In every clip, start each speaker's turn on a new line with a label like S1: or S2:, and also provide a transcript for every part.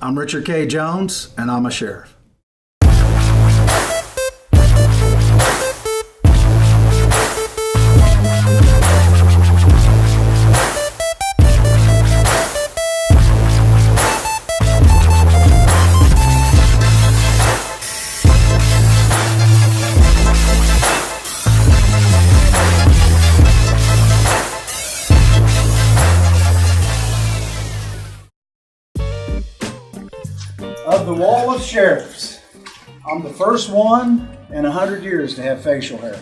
S1: I'm Richard K. Jones, and I'm a sheriff. Of the wall of sheriffs, I'm the first one in 100 years to have facial hair.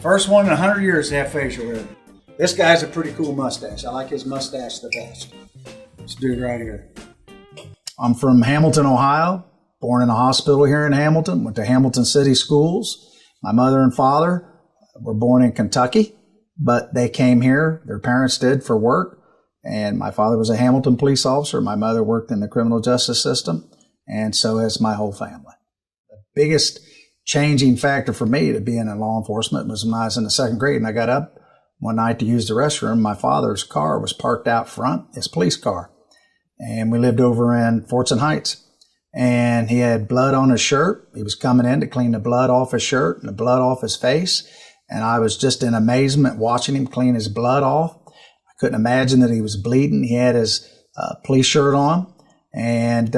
S1: First one in 100 years to have facial hair. This guy's a pretty cool mustache. I like his mustache the best. This dude right here. I'm from Hamilton, Ohio. Born in a hospital here in Hamilton. Went to Hamilton City Schools. My mother and father were born in Kentucky, but they came here, their parents did, for work. And my father was a Hamilton police officer. My mother worked in the criminal justice system, and so has my whole family. The biggest changing factor for me to being in law enforcement was when I was in the second grade and I got up one night to use the restroom. My father's car was parked out front, his police car. And we lived over in Fortson Heights. And he had blood on his shirt. He was coming in to clean the blood off his shirt and the blood off his face. And I was just in amazement watching him clean his blood off. Couldn't imagine that he was bleeding. He had his police shirt on, and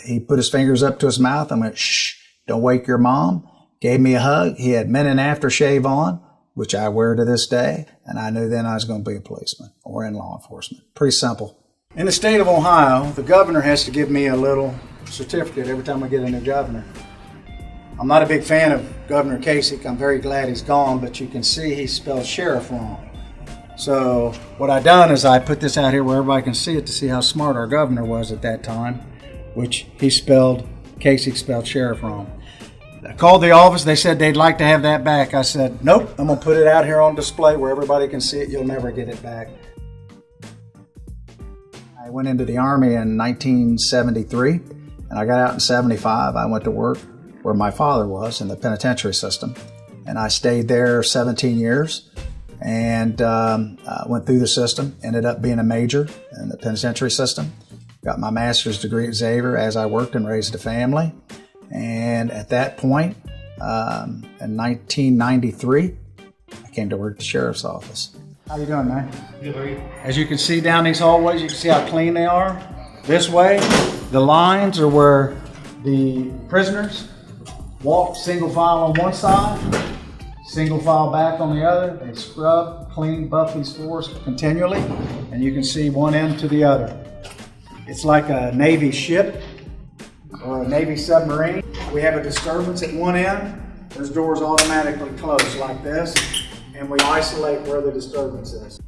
S1: he put his fingers up to his mouth and went, "Shh, don't wake your mom." Gave me a hug. He had men in aftershave on, which I wear to this day, and I knew then I was going to be a policeman or in law enforcement. Pretty simple. In the state of Ohio, the governor has to give me a little certificate every time I get a new governor. I'm not a big fan of Governor Kasich. I'm very glad he's gone, but you can see he spelled sheriff wrong. So what I done is I put this out here where everybody can see it to see how smart our governor was at that time, which Kasich spelled sheriff wrong. I called the office. They said they'd like to have that back. I said, nope, I'm going to put it out here on display where everybody can see it. You'll never get it back. I went into the Army in 1973, and I got out in 75. I went to work where my father was in the penitentiary system, and I stayed there 17 years. And went through the system, ended up being a major in the penitentiary system. Got my master's degree at Xavier as I worked and raised a family. And at that point, in 1993, I came to work at the sheriff's office. How you doing, man?
S2: Good, how are you?
S1: As you can see down these hallways, you can see how clean they are. This way, the lines are where the prisoners walk single file on one side, single file back on the other. They scrub, clean, buff these floors continually, and you can see one end to the other. It's like a Navy ship or a Navy submarine. We have a disturbance at one end. Those doors automatically close like this, and we isolate where the disturbance is.